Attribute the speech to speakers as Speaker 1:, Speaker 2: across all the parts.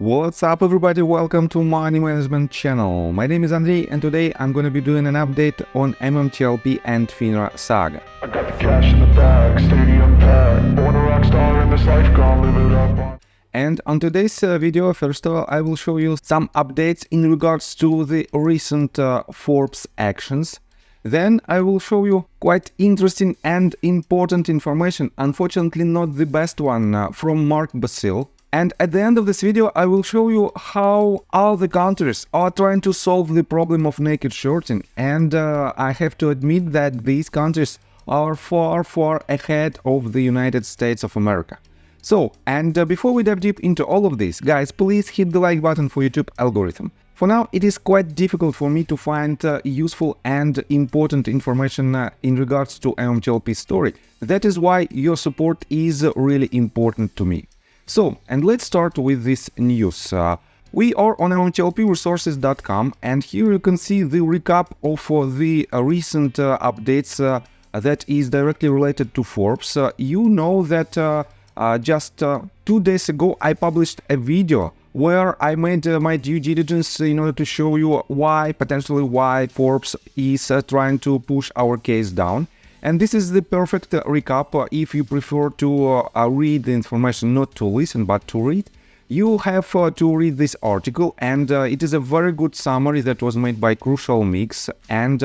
Speaker 1: What's up everybody, welcome to Money Management channel. My name is Andrei and today I'm gonna be doing an update on MMTLP and FINRA saga.
Speaker 2: I got the cash in the bag, stadium packed, born a rock star in this life, gonna live it up.
Speaker 1: And on today's video, first of all, I will show you some updates in regards to the recent Forbes actions. Then I will show you quite interesting and important information, unfortunately not the best one, from Mark Basile. And at the end of this video, I will show you how other countries are trying to solve the problem of naked shorting. And I have to admit that these countries are far ahead of the United States of America. So, and before we dive deep into all of this, guys, please hit the like button for YouTube algorithm. For now, it is quite difficult for me to find useful and important information in regards to MMTLP story. That is why your support is really important to me. So, and let's start with this news. We are on MMTLPresources.com and here you can see the recap of the recent updates that is directly related to Forbes. You know that just 2 days ago I published a video where I made my due diligence in order to show you potentially why Forbes is trying to push our case down. And this is the perfect recap if you prefer to read the information, not to listen, but to read. You have to read this article, and it is a very good summary that was made by Crucial Mix. And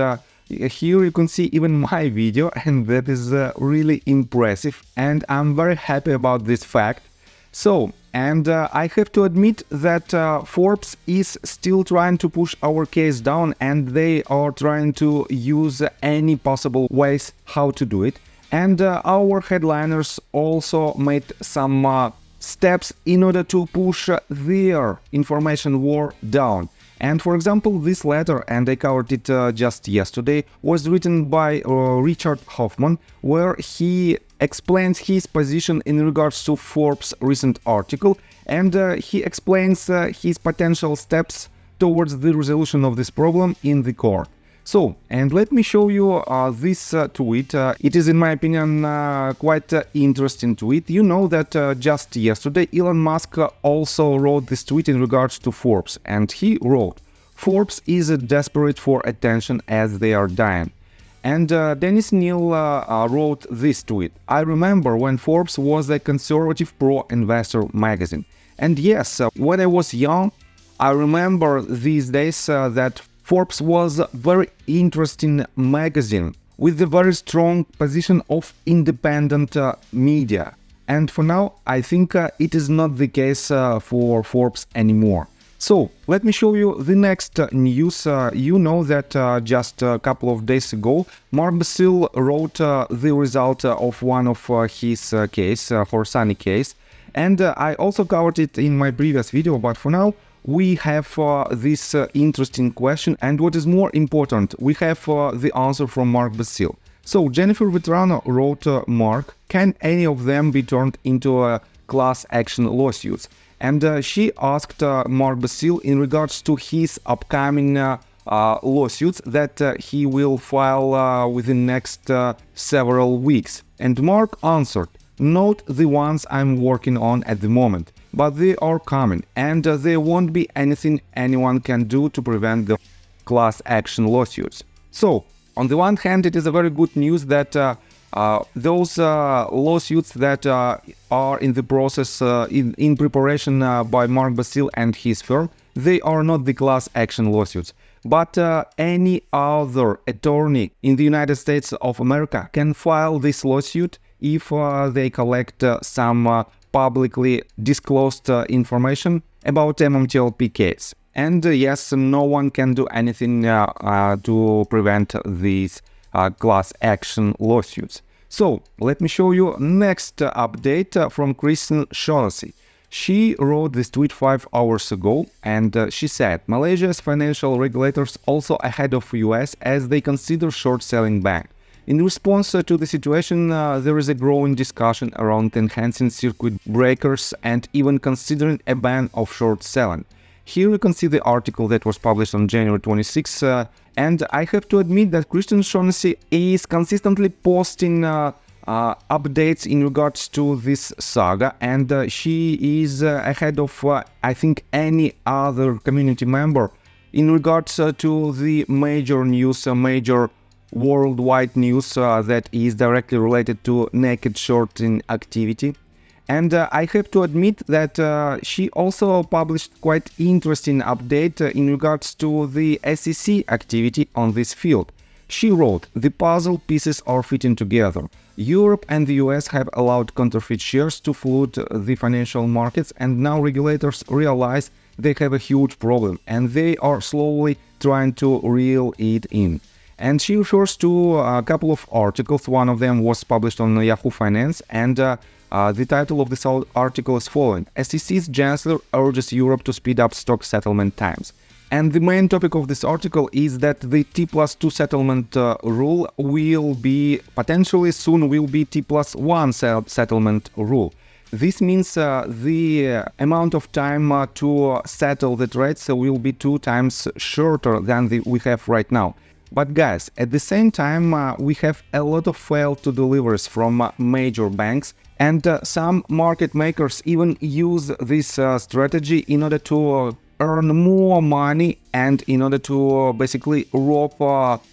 Speaker 1: here you can see even my video, and that is really impressive. And I'm very happy about this fact. So, and I have to admit that Forbes is still trying to push our case down and they are trying to use any possible ways how to do it. And our headliners also made some steps in order to push their information war down. And for example, this letter, and I covered it just yesterday, was written by Richard Hoffman, where he explains his position in regards to Forbes' recent article, and he explains his potential steps towards the resolution of this problem in the court. So, and let me show you this tweet. It is, in my opinion, quite interesting tweet. You know that just yesterday Elon Musk also wrote this tweet in regards to Forbes, and he wrote, "Forbes is desperate for attention as they are dying." And Dennis Neal wrote this tweet, "I remember when Forbes was a conservative pro-investor magazine. And yes, when I was young, I remember these days that Forbes was a very interesting magazine with a very strong position of independent media. And for now, I think it is not the case for Forbes anymore." So, let me show you the next news. You know that just a couple of days ago, Mark Basile wrote the result of one of his case, Horsani case. And I also covered it in my previous video, but for now, we have this interesting question, and what is more important, we have the answer from Mark Basile. So, Jennifer Vetrano wrote, "Mark, can any of them be turned into class action lawsuits?" And she asked Mark Basile in regards to his upcoming lawsuits that he will file within next several weeks. And Mark answered, "Not the ones I'm working on at the moment, but they are coming, and there won't be anything anyone can do to prevent the class action lawsuits." So, on the one hand, it is a very good news that those lawsuits that are in the process, in preparation by Mark Basile and his firm, they are not the class action lawsuits. But any other attorney in the United States of America can file this lawsuit if they collect some publicly disclosed information about MMTLP case. And yes, no one can do anything to prevent these class action lawsuits. So, let me show you next update from Kristen Shaughnessy. She wrote this tweet 5 hours ago, and she said, "Malaysia's financial regulators also ahead of US as they consider short-selling ban. In response to the situation, there is a growing discussion around enhancing circuit breakers and even considering a ban of short selling." Here you can see the article that was published on January 26, and I have to admit that Kristen Shaughnessy is consistently posting updates in regards to this saga, and she is ahead of I think any other community member in regards to the major news, major worldwide news that is directly related to naked shorting activity. And I have to admit that she also published quite interesting update in regards to the SEC activity on this field. She wrote, "The puzzle pieces are fitting together. Europe and the US have allowed counterfeit shares to flood the financial markets, and now regulators realize they have a huge problem and they are slowly trying to reel it in." And she refers to a couple of articles. One of them was published on Yahoo Finance, and the title of this article is following: SEC's Chancellor urges Europe to speed up stock settlement times. And the main topic of this article is that the T+2 settlement rule will be, potentially soon will be T+1 settlement rule. This means the amount of time to settle the trades will be 2 times shorter than we have right now. But guys, at the same time, we have a lot of failed to delivers from major banks, and some market makers even use this strategy in order to earn more money and in order to basically rob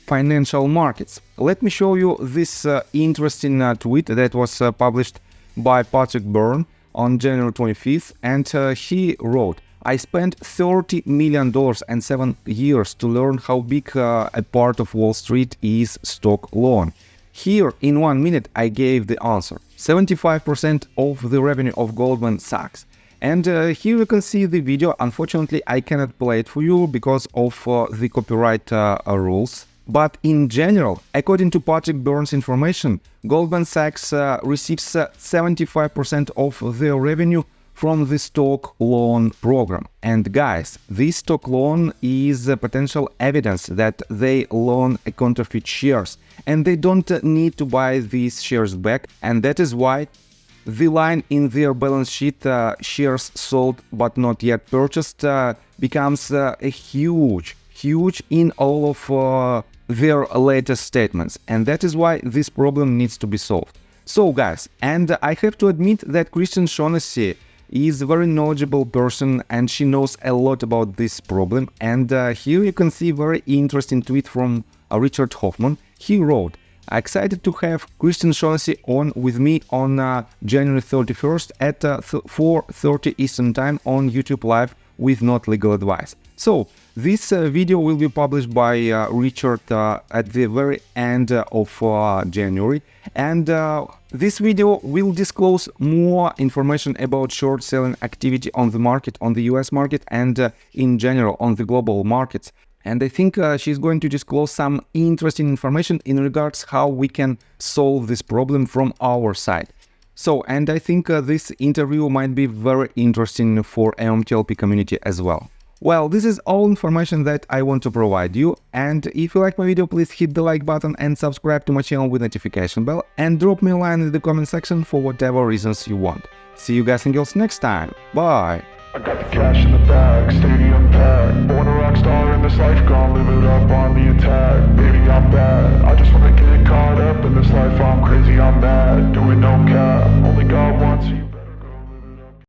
Speaker 1: financial markets. Let me show you this interesting tweet that was published by Patrick Byrne on January 25th, and he wrote, "I spent $30 million and 7 years to learn how big a part of Wall Street is stock loan. Here, in 1 minute, I gave the answer. 75% of the revenue of Goldman Sachs." And here you can see the video. Unfortunately, I cannot play it for you because of the copyright rules. But in general, according to Patrick Byrne's information, Goldman Sachs receives 75% of their revenue from the stock loan program. And guys, this stock loan is potential evidence that they loan counterfeit shares, and they don't need to buy these shares back. And that is why the line in their balance sheet, shares sold but not yet purchased, becomes a huge in all of their latest statements. And that is why this problem needs to be solved. So guys, and I have to admit that Christian Shaughnessy is a very knowledgeable person, and she knows a lot about this problem. And here you can see a very interesting tweet from Richard Hoffman. He wrote, "Excited to have Christian Shaughnessy on with me on January 31st at 4:30 Eastern Time on YouTube Live with Not Legal Advice." So this video will be published by Richard at the very end of January, and this video will disclose more information about short selling activity on the market, on the US market, and in general on the global markets. And I think she's going to disclose some interesting information in regards how we can solve this problem from our side. So, and I think this interview might be very interesting for MMTLP community as well. Well, this is all information that I want to provide you, and if you like my video, please hit the like button and subscribe to my channel with notification bell, and drop me a line in the comment section for whatever reasons you want. See you guys and girls next time. Bye!
Speaker 2: I got the cash in the bag, stadium packed. Born a rock star in this life, gonna live it up on the attack. Baby, I'm bad, I just wanna get caught up in this life, I'm crazy, I'm mad. Doing no cap.